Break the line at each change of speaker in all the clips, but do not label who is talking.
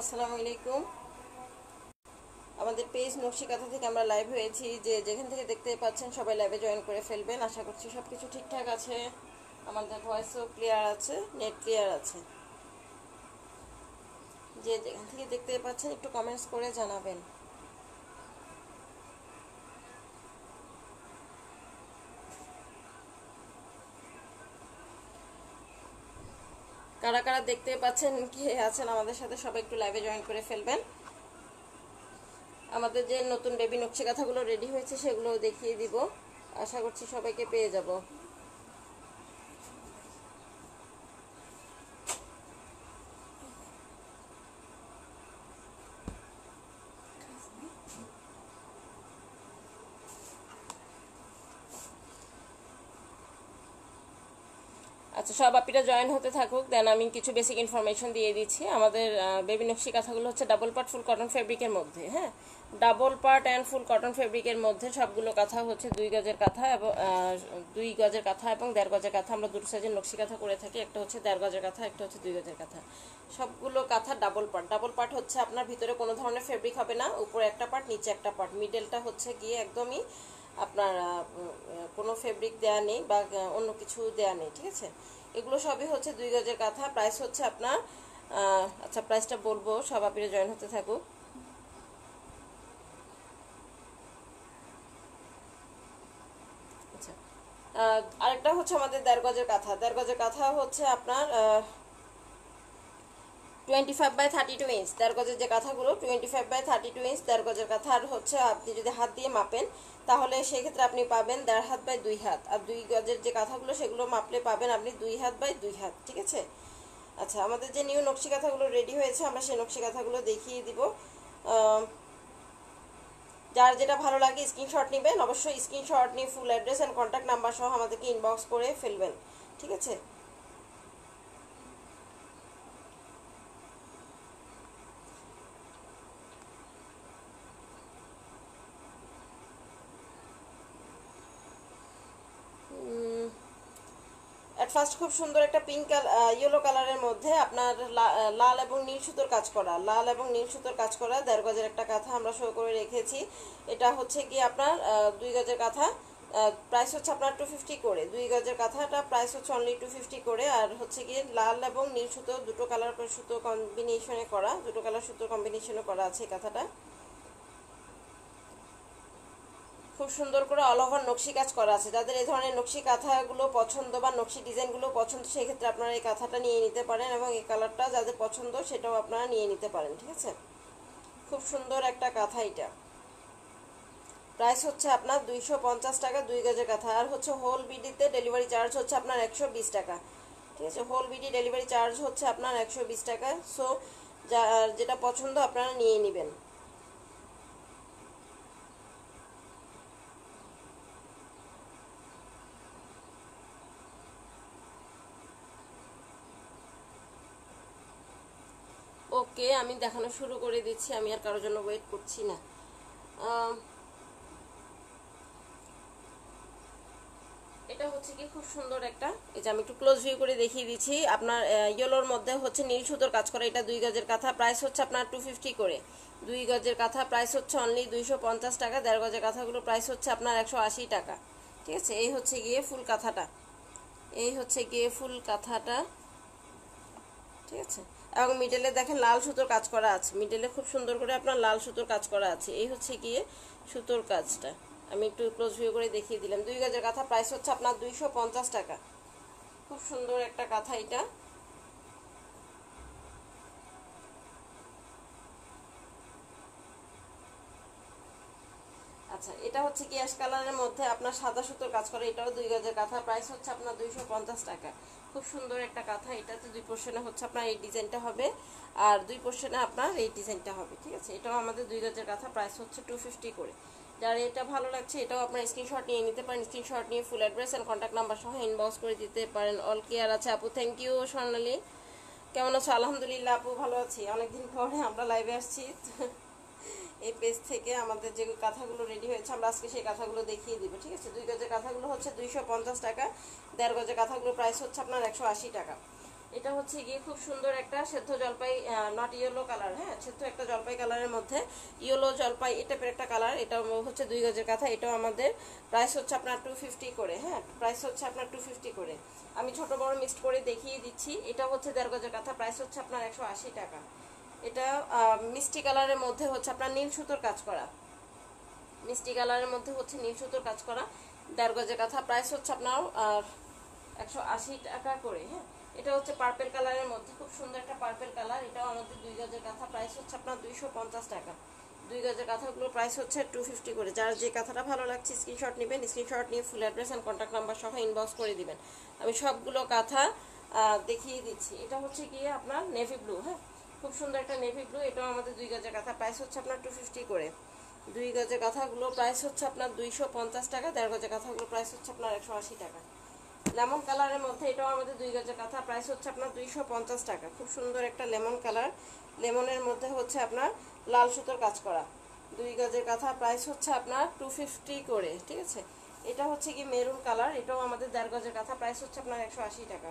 আসসালামু আলাইকুম। আমাদের পেজ নকশি কাঁথা থেকে আমরা লাইভ হয়েছি, যে যেখান থেকে দেখতে পাচ্ছেন সবাই লাইভে জয়েন করে ফেলবেন। আশা করছি সব কিছু ঠিকঠাক আছে, আমাদের ভয়েসও ক্লিয়ার আছে, নেট ক্লিয়ার আছে। যে যেখান থেকে দেখতে পাচ্ছেন একটু কমেন্টস করে জানাবেন। কারা কারা দেখতে পাচ্ছেন, কে আছেন আমাদের সাথে, সবাই একটু লাইভে জয়েন করে ফেলবেন। আমাদের যে নতুন বেবি নকশি কাঁথাগুলো রেডি হয়েছে সেগুলো দেখিয়ে দিব, আশা করছি সবাইকে পেয়ে যাব। আচ্ছা, সব আপিরা জয়েন হতে থাকুক, দেন আমি কিছু বেসিক ইনফরমেশন দিয়ে দিচ্ছি। আমাদের বেবি নকশি কাঁথাগুলো হচ্ছে ডাবল পার্ট ফুল কটন ফেব্রিকের মধ্যে। হ্যাঁ, double part and full cotton ফেব্রিকের মধ্যে সবগুলো কাঁথা হচ্ছে 2 গজের কাঁথা এবং 2 গজের কাঁথা এবং 1.5 গজের কাঁথা। আমরা দুটো সাইজের নকশি কাঁথা করে থাকি, একটা হচ্ছে 1.5 গজের কাঁথা, একটা হচ্ছে 2 গজের কাঁথা। সবগুলো কাঁথা ডাবল পার্ট। ডাবল পার্ট হচ্ছে আপনার ভিতরে কোনো ধরনের ফেব্রিক হবে না, উপরে একটা পার্ট নিচে একটা পার্ট, মিডলটা হচ্ছে গিয়ে একদমই আপনার কোনো ফেব্রিক দেয়া নেই বা অন্য কিছু দেয়া নেই। ঠিক আছে, এগুলো সবই হচ্ছে 2 গজের কাঁথা। প্রাইস হচ্ছে আপনার আচ্ছা, প্রাইসটা বলবো, সব আপিরা জয়েন হতে থাকুক। আচ্ছা, আরেকটা হচ্ছে আমাদের 1.5 গজের কাঁথা। 1.5 গজের কাঁথা হচ্ছে আপনার 25/32 ইঞ্চ। 1.5 গজের যে কাঁথাগুলো 25/32 ইঞ্চ 1.5 গজের কাঁথা। আর হচ্ছে আপনি যদি হাত দিয়ে মাপেন তাহলে সেক্ষেত্রে আপনি পাবেন 1.5 হাত বাই 2 হাত। আর 2 গজের যে কাঁথাগুলো সেগুলো মাপলে পাবেন আপনি 2 হাত বাই 2 হাত। ঠিক আছে। আচ্ছা, আমাদের যে নিউ নকশি কাঁথাগুলো রেডি হয়েছে আমরা সেই নকশি কাঁথাগুলো দেখিয়ে দিব। যার যেটা ভালো লাগে স্ক্রিনশট নেবেন, অবশ্যই স্ক্রিনশট নিয়ে full address and contact number সহ আমাদেরকে ইনবক্স করে ফেলবেন। ঠিক আছে। এট ফার্স্ট খুব সুন্দর একটা পিঙ্ক ইয়েলো কালারের মধ্যে আপনার লাল এবং নীল সুতোর কাজ করা, লাল এবং নীল সুতোর কাজ করা 1.5 গজের একটা কাঁথা আমরা শো করে রেখেছি। এটা হচ্ছে কি আপনার 2 গজের কাঁথা। প্রাইস হচ্ছে আপনার 250 করে। 2 গজের কাঁথাটা প্রাইস হচ্ছে অনলি 250 করে। আর হচ্ছে কি লাল এবং নীল সুতো দুটো কালার সুতো কম্বিনেশনে করা, দুটো কালার সুতো কম্বিনেশনে করা আছে এই কাঁথাটা। খুব সুন্দর করে অল ওভার নকশি কাজ করা আছে। যাদের এই ধরনের নকশি কাঁথাগুলো পছন্দ বা নকশি ডিজাইনগুলো পছন্দ সেক্ষেত্রে আপনারা এই কাঁথাটা নিয়ে নিতে পারেন, এবং এই কালারটা যাদের পছন্দ সেটাও আপনারা নিয়ে নিতে পারেন। ঠিক আছে, খুব সুন্দর একটা কাঁথা এটা। প্রাইস হচ্ছে আপনার 250 টাকা 2 গজের কাঁথা। আর হচ্ছে হোল বিডিতে ডেলিভারি চার্জ হচ্ছে আপনার 120 টাকা। ঠিক আছে, হোল বিডি ডেলিভারি চার্জ হচ্ছে আপনার 120 টাকা। সো যেটা পছন্দ আপনারা নিয়ে নেবেন। ওকে, আমি দেখানো শুরু করে দিচ্ছি, আমি আর কারোর জন্য ওয়েট করছি না। এটা হচ্ছে কি খুব সুন্দর একটা, এই যে আমি একটু ক্লোজ ভিউ করে দেখিয়ে দিচ্ছি। আপনার ইয়েলোর মধ্যে হচ্ছে নীল সুতোর কাজ করা, এটা 2 গজের কাঁথা। প্রাইস হচ্ছে আপনার 250 করে। 2 গজের কাঁথা প্রাইস হচ্ছে অনলি 250 টাকা। 1.5 গজের কাঁথাগুলো প্রাইস হচ্ছে আপনার 180 টাকা। ঠিক আছে, এই হচ্ছে গিয়ে ফুল কাঁথাটা, এই হচ্ছে গিয়ে ফুল কাঁথাটা। ঠিক আছে, এবং মিডলে দেখেন লাল সুতোর কাজ করা আছে, মিডলে খুব সুন্দর করে আপনার লাল সুতোর কাজ করা আছে। এই হচ্ছে গিয়ে সুতোর কাজটা, আমি একটু ক্লোজ ভিউ করে দেখিয়ে দিলাম। 2 গজের কাঁথা প্রাইস হচ্ছে আপনার 250 টাকা। খুব সুন্দর একটা কাঁথা এটা। আচ্ছা, এটা হচ্ছে কি অ্যাশ কালারের মধ্যে আপনার সাদা সুতোর কাজ করে, এটাও 2 গজের কাঁথা। প্রাইস হচ্ছে আপনার 250 টাকা। খুব সুন্দর একটা কাঁথা। এটাতে 2 পোর্শনে হচ্ছে আপনার এই ডিজাইনটা হবে, আর 2 পোর্শনে আপনার এই ডিজাইনটা হবে। ঠিক আছে, এটাও আমাদের 2 গজের কাঁথা। প্রাইস হচ্ছে 250 করে। যার এটা ভালো লাগছে এটাও আপনার স্ক্রিনশট নিয়ে নিতে পারেন। স্ক্রিনশট নিয়ে full address and contact number সহ ইনবক্স করে দিতে পারেন। অল কেয়ার আছে আপু, থ্যাংক ইউ। স্বর্ণালী কেমন আছো? আলহামদুলিল্লাহ আপু, ভালো আছি। অনেকদিন পরে আমরা লাইভে আসছি এই পেজ থেকে। আমাদের যে কাঁথাগুলো রেডি হয়েছে আমরা আজকে সেই কাঁথাগুলো দেখিয়ে দিব। ঠিক আছে, 2 গজের কাঁথাগুলো হচ্ছে 250 টাকা। 1.5 গজের কাঁথাগুলো প্রাইস হচ্ছে আপনার 180 টাকা। এটা হচ্ছে গিয়ে খুব সুন্দর একটা সেদ্ধ জলপাই, নট ইয়েলো কালার, হ্যাঁ, সেদ্ধ একটা জলপাই কালারের মধ্যে ইয়েলো জলপাই এই টাইপের একটা কালার। এটা হচ্ছে 2 গজের কাঁথা। এটাও আমাদের প্রাইস হচ্ছে আপনার 250 করে, হ্যাঁ, প্রাইস হচ্ছে আপনার 250 করে। আমি ছোট বড় মিক্সড করে দেখিয়ে দিচ্ছি। এটা হচ্ছে 1.5 গজের কাঁথা, প্রাইস হচ্ছে আপনার 180 টাকা। এটা মিষ্টি কালারের মধ্যে হচ্ছে আপনার নীল সুতোর কাজ করা, মিষ্টি কালারের মধ্যে হচ্ছে নীল সুতোর কাজ করা 1.5 গজের কাঁথা, প্রাইস হচ্ছে আপনার 180 টাকা করে, হ্যাঁ। এটা হচ্ছে পার্পল কালারের মধ্যে, খুব সুন্দর একটা পার্পল কালার। এটাও আমাদের 2 গজের কাঁথা, প্রাইস হচ্ছে আপনার 250 টাকা। 2 গজের কাঁথাগুলো প্রাইস হচ্ছে 250 করে। যার যে কাঁথাটা ভালো লাগছে স্ক্রিনশট নেবেন, স্ক্রিনশট নিয়ে full address and contact number সহ ইনবক্স করে দিবেন। আমি সবগুলো কাঁথা দেখিয়ে দিচ্ছি। এটা হচ্ছে গিয়ে আপনার নেভি ব্লু, হ্যাঁ, খুব সুন্দর একটা নেভি ব্লু। এটাও আমাদের 2 গজের কাঁথা, প্রাইস হচ্ছে আপনার 250 করে। 2 গজের কাঁথাগুলো প্রাইস হচ্ছে আপনার 250 টাকা। 1.5 গজের কাঁথাগুলো প্রাইস হচ্ছে আপনার 180 টাকা। লেমন কালারের মধ্যে এটাও আমাদের 2 গজের কাঁথা, প্রাইস হচ্ছে আপনার 250 টাকা। খুব সুন্দর একটা লেমন কালার, লেমনের মধ্যে হচ্ছে আপনার লাল সুতোর কাজ করা 2 গজের কাঁথা, প্রাইস হচ্ছে আপনার 250 করে, ঠিক আছে। এটা হচ্ছে কি মেরুন কালার, এটাও আমাদের 1.5 গজের কাঁথা, প্রাইস হচ্ছে আপনার 180 টাকা।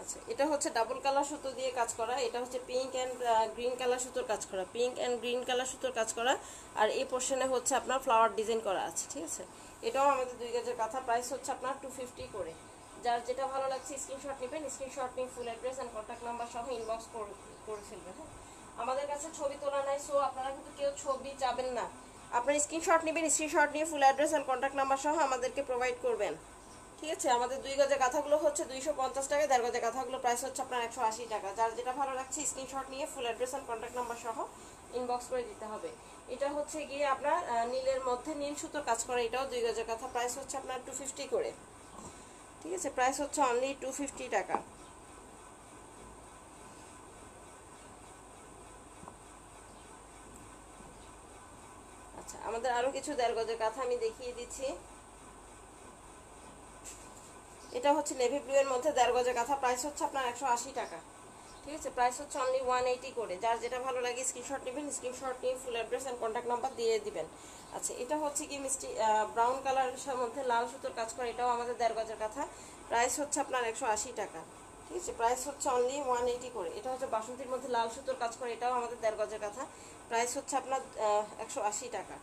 আচ্ছা, এটা হচ্ছে ডাবল কালার সুতো দিয়ে কাজ করা। এটা হচ্ছে পিঙ্ক অ্যান্ড গ্রিন কালার সুতোর কাজ করা, পিঙ্ক অ্যান্ড গ্রিন কালার সুতোর কাজ করা। আর এই পোর্শনে হচ্ছে আপনার ফ্লাওয়ার ডিজাইন করা আছে, ঠিক আছে। এটাও আমাদের 2 গজের কাঁথা, প্রাইস হচ্ছে আপনার 250 করে। যার যেটা ভালো লাগছে স্ক্রিনশট নেবেন, স্ক্রিনশট নিয়ে full address and contact number সহ ইনবক্স করে ফেলবেন, হ্যাঁ। আমাদের কাছে ছবি তোলা নাই, সো আপনারা কিন্তু কেউ ছবি চাবেন না। আপনার স্ক্রিনশট নেবেন, স্ক্রিনশট নিয়ে full address and contact number সহ আমাদেরকে প্রোভাইড করবেন, ঠিক আছে। আমাদের 2 গজের কাঁথাগুলো হচ্ছে 250 টাকা, 1.5 গজের কাঁথাগুলো প্রাইস হচ্ছে আপনার 180 টাকা। যার যেটা ভালো লাগছে স্ক্রিনশট নিয়ে full address and contact number সহ ইনবক্স করে দিতে হবে। এটা হচ্ছে গিয়ে আপনার নীলের মধ্যে নীল সুতোর কাজ করা, এটাও 2 গজের কাঁথা, প্রাইস হচ্ছে আপনার 250 করে, ঠিক আছে। প্রাইস হচ্ছে অনলি 250 টাকা। আচ্ছা, আমাদের আরো কিছু 1.5 গজের কাঁথা আমি দেখিয়ে দিচ্ছি। এটা হচ্ছে নেভি ব্লু এর মধ্যে 1.5 গজের কাঁথা, প্রাইস হচ্ছে আপনার 180 টাকা, ঠিক আছে। প্রাইস হচ্ছে অনলি 180 করে। যার যেটা ভালো লাগে স্ক্রিনশট নেবেন, স্ক্রিনশট নিয়ে full address and contact number দিয়ে দিবেন। আচ্ছা, এটা হচ্ছে কি মিষ্টি ব্রাউন কালারের মধ্যে লাল সুতোর কাজ করা, এটাও আমাদের 1.5 গজের কাঁথা, প্রাইস হচ্ছে আপনার 180 টাকা, ঠিক আছে। প্রাইস হচ্ছে অনলি 180 করে। এটা হচ্ছে বাসন্তীর মধ্যে লাল সুতোর কাজ করা, এটাও আমাদের 1.5 গজের কাঁথা, প্রাইস হচ্ছে আপনার 180 টাকা।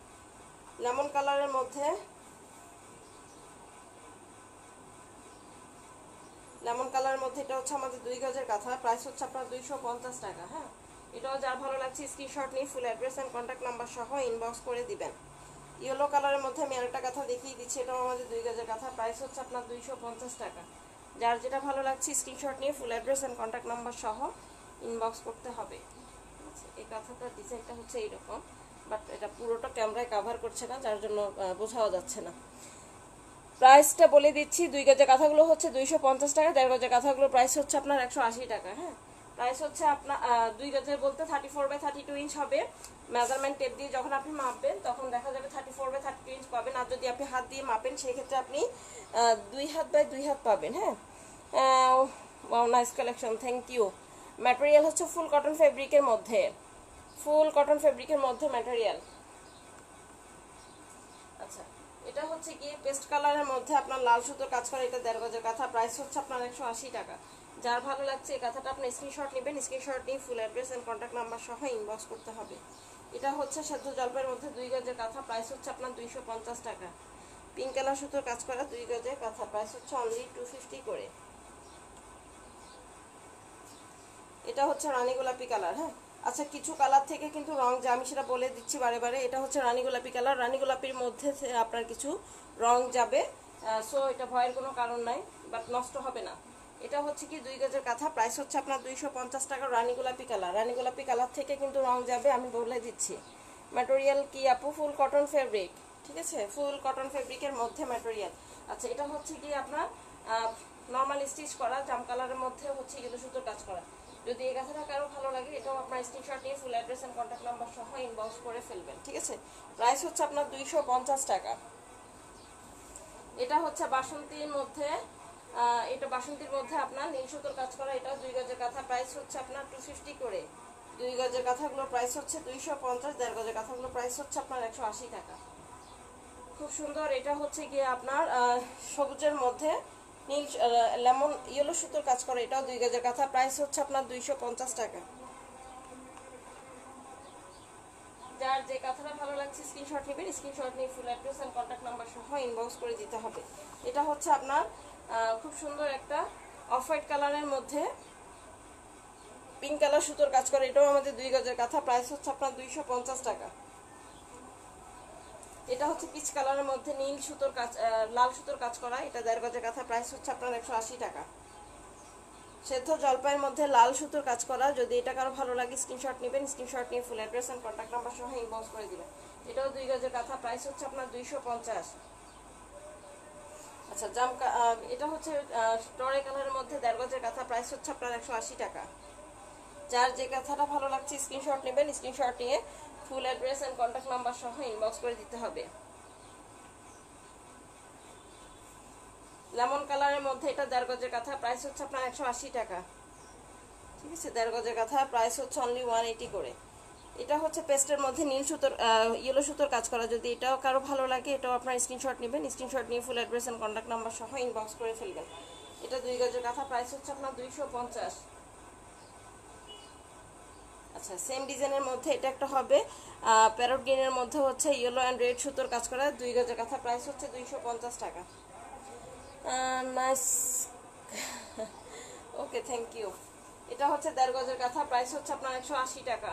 লেমন কালারের মধ্যে, লেমন কালারের মধ্যে এটা হচ্ছে আমাদের 2 গজের কাঁথা, প্রাইস হচ্ছে আপনার 250 টাকা, হ্যাঁ। এটাও যার ভালো লাগছে স্ক্রিনশট নিয়ে full address and contact number সহ ইনবক্স করে দিবেন। ইয়েলো কালারের মধ্যে আমি আরেকটা কাঁথা দেখিয়ে দিচ্ছি, এটাও আমাদের 2 গজের কাঁথা, প্রাইস হচ্ছে আপনার 250 টাকা। যার যেটা ভালো লাগছে স্ক্রিনশট নিয়ে full address and contact number সহ ইনবক্স করতে হবে। এই কাঁথাটার ডিজাইনটা হচ্ছে এইরকম, বাট এটা পুরোটা ক্যামেরায় কাভার করছে না, যার জন্য বোঝাও যাচ্ছে না। প্রাইসটা বলে দিচ্ছি, 2 গজের কাঁথাগুলো হচ্ছে 250 টাকা, 1.5 গজের কাঁথাগুলো প্রাইস হচ্ছে আপনার 180 টাকা, হ্যাঁ। প্রাইস হচ্ছে আপনার 2 গজের বলতে 34/32 ইঞ্চ হবে। মেজারমেন্ট টেপ দিয়ে যখন আপনি মাপবেন তখন দেখা যাবে 34/32 ইঞ্চ পাবেন। আর যদি আপনি হাত দিয়ে মাপেন সেই ক্ষেত্রে আপনি 2 হাত বাই 2 হাত পাবেন, হ্যাঁ। Wow, nice collection, thank you. Material হচ্ছে ফুল কটন ফেব্রিকের মধ্যে, ফুল কটন ফেব্রিকের মধ্যে ম্যাটেরিয়াল। আচ্ছা, এটা হচ্ছে গিয়ে পেস্ট কালারের মধ্যে আপনার লাল সুতোর কাজ করা, এটা 1.5 গজের কাঁথা, প্রাইস হচ্ছে আপনার 180 টাকা। যার ভালো লাগছে এই কাঁথাটা আপনি স্ক্রিনশট নেবেন, স্ক্রিনশট নিয়ে full address and contact number সহ ইনবক্স করতে হবে। এটা হচ্ছে সেদ্ধ জলপাইয়ের মধ্যে 2 গজের কাঁথা, প্রাইস হচ্ছে আপনার 250 টাকা। পিঙ্ক কালার সুতোর কাজ করা 2 গজের কাঁথা, প্রাইস হচ্ছে অনলি 250 করে। এটা হচ্ছে রানী গোলাপি কালার, হ্যাঁ। আচ্ছা, কিছু কালার থেকে কিন্তু রং যা, আমি সেটা বলে দিচ্ছি বারে বারে। এটা হচ্ছে রানী গোলাপি কালার, রানী গোলাপির মধ্যে আপনার কিছু রং যাবে, সো এটা ভয়ের কোনো কারণ নাই, বাট নষ্ট হবে না। এটা হচ্ছে কি 2 গজের কাঁথা, প্রাইস হচ্ছে আপনার 250 টাকা। রানী গোলাপি কালার, রানী গোলাপি কালার থেকে কিন্তু রং যাবে, আমি বলে দিচ্ছি। ম্যাটেরিয়াল কি আপু? ফুল কটন ফেব্রিক, ঠিক আছে, ফুল কটন ফেব্রিকের মধ্যে ম্যাটেরিয়াল। আচ্ছা, এটা হচ্ছে কি আপনার নর্মাল স্টিচ করা জাম কালারের মধ্যে হচ্ছে এগুলো সুতোর কাজ করা। যদি এই কথাটা কারো ভালো লাগে, এটাও আপনার স্ক্রিনশট নিয়ে full address and contact number সহ ইনবক্স করে ফেলবেন, ঠিক আছে। প্রাইস হচ্ছে আপনার 250 টাকা। এটা হচ্ছে বাসন্তীর মধ্যে, এটা বাসন্তীর মধ্যে আপনার নীল সুতোর কাজ করা, এটাও 2 গজের কাঁথা, প্রাইস হচ্ছে আপনার 250 করে। 2 গজের কাঁথাগুলোর প্রাইস হচ্ছে 250, 1.5 গজের কাঁথাগুলোর প্রাইস হচ্ছে আপনার 180 টাকা। খুব সুন্দর। এটা হচ্ছে গিয়ে আপনার সবুজের মধ্যে নীল লেমন ইয়েলো সুতোর কাজ করে, এটাও 2 গজের কাঁথা, প্রাইস হচ্ছে আপনার 250 টাকা। যার যে কাঁথাটা ভালো লাগছে স্ক্রিনশট নেবেন, স্ক্রিনশট নিয়ে full address and contact number সহ ইনবক্স করে দিতে হবে। এটা হচ্ছে আপনার খুব সুন্দর একটা অফ হোয়াইট কালারের মধ্যে পিঙ্ক কালার সুতোর কাজ করে, এটাও আমাদের 2 গজের কাঁথা, প্রাইস হচ্ছে আপনার 250 টাকা। এটা হচ্ছে পিচ কালারের মধ্যে নীল সুতোর কাজ লাল সুতোর কাজ করা, এটা 1.5 গজের কাঁথা, প্রাইস হচ্ছে আপনার 180 টাকা। সেদ্ধ জলপাইয়ের মধ্যে লাল সুতোর কাজ করা, যদি এটা কারো ভালো লাগে স্ক্রিনশট নেবেন, স্ক্রিনশট নিয়ে full address and contact number সহ ইনবক্স করে দিবেন। এটাও 2 গজের কাঁথা, প্রাইস হচ্ছে আপনার 250। আচ্ছা এটা হচ্ছে টরে কালারের মধ্যে 1.5 গজের কাঁথা, প্রাইস হচ্ছে আপনার 180 টাকা। যার যে কাঁথাটা ভালো লাগছে স্ক্রিনশট নেবেন, স্ক্রিনশট নিয়ে full address and contact number সহ ইনবক্স করে দিতে হবে। লেমন কালারের মধ্যে এটা 1.5 গজের কাঁথা, প্রাইস হচ্ছে আপনার 180 টাকা। ঠিক আছে, 1.5 গজের কাঁথা, প্রাইস হচ্ছে অনলি 180 করে। এটা হচ্ছে পেস্টের মধ্যে নীল সুতোর ইয়েলো সুতোর কাজ করা, যদি এটাও কারো ভালো লাগে এটাও আপনার স্ক্রিনশট নেবেন, স্ক্রিনশট নিয়ে full address and contact number সহ ইনবক্স করে ফেলবেন। এটা 2 গজের কাঁথা, প্রাইস হচ্ছে আপনার 250। আচ্ছা, সেম ডিজাইনের মধ্যে এটা একটা হবে প্যারট গ্রিনের মধ্যে হচ্ছে ইয়েলো অ্যান্ড রেড সুতোর কাজ করা, 2 গজের কাঁথা, প্রাইস হচ্ছে 250 টাকা। Nice, okay, thank you. এটা হচ্ছে 1.5 গজের কাঁথা, প্রাইস হচ্ছে আপনার 180 টাকা।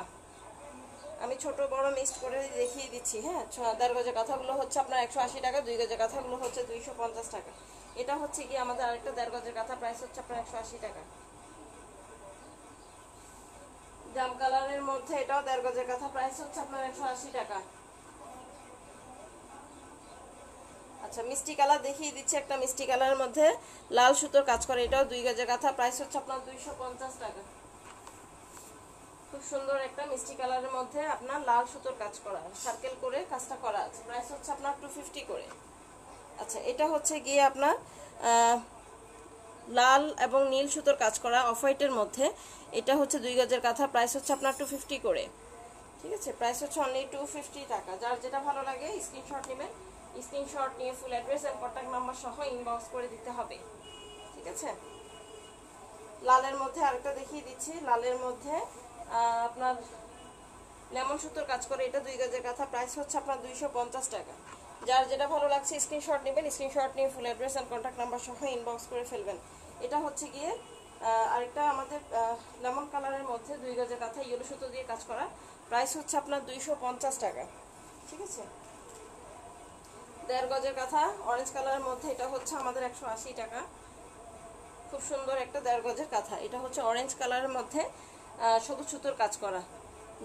আমি ছোট বড় মিক্সড করে দেখিয়ে দিচ্ছি। হ্যাঁ, 1.5 গজের কাঁথাগুলো হচ্ছে আপনার 180 টাকা, 2 গজের কাঁথাগুলো হচ্ছে 250 টাকা। এটা হচ্ছে কি আমাদের আরেকটা 1.5 গজের কাঁথা, প্রাইস হচ্ছে আপনার 180 টাকা। জাম কালারের মধ্যে এটাও 1.5 গজের কাঁথা, প্রাইস হচ্ছে আপনার 180 টাকা। আচ্ছা, মিষ্টি কালার দেখিয়ে দিচ্ছি, একটা মিষ্টি কালারের মধ্যে লাল সুতোর কাজ করে, এটাও 2 গজের কাঁথা, প্রাইস হচ্ছে আপনার 250 টাকা। খুব সুন্দর একটা মিষ্টি কালারের মধ্যে আপনার লাল সুতোর কাজ করা, সার্কেল করে কাজটা করা আছে, প্রাইস হচ্ছে আপনার 250 করে। আচ্ছা, এটা হচ্ছে গিয়ে আপনার লাল এবং নীল সুতোর কাজ করা অফ হোয়াইটের মধ্যে, এটা হচ্ছে 2 গজের কাঁথা, প্রাইস হচ্ছে আপনার 250 করে। ঠিক আছে, প্রাইস হচ্ছে অনলি 250 টাকা। যার যেটা ভালো লাগে স্ক্রিনশট নেবেন, স্ক্রিনশট নিয়ে full address and contact number সহ ইনবক্স করে দিতে হবে। ঠিক আছে, লালের মধ্যে আরেকটা দেখিয়ে দিচ্ছি, লালের মধ্যে আপনার লেমন সুতোর কাজ করে, এটা 2 গজের কাঁথা, প্রাইস হচ্ছে আপনার 250 টাকা। যার যেটা ভালো লাগছে স্ক্রিনশট নেবেন, স্ক্রিনশট নিয়ে full address and contact number সহ ইনবক্স করে ফেলবেন। এটা হচ্ছে গিয়ে আরেকটা আমাদের লেমন কালারের মধ্যে 2 গজের কাঁথা, ইয়েলো সুতো দিয়ে কাজ করা, প্রাইস হচ্ছে আপনার 250 টাকা। ঠিক আছে, 1.5 গজের কাঁথা অরেঞ্জ কালারের মধ্যে, এটা হচ্ছে আমাদের 180 টাকা। খুব সুন্দর একটা 1.5 গজের কাঁথা, এটা হচ্ছে অরেঞ্জ কালারের মধ্যে সবুজ সুতোর কাজ করা।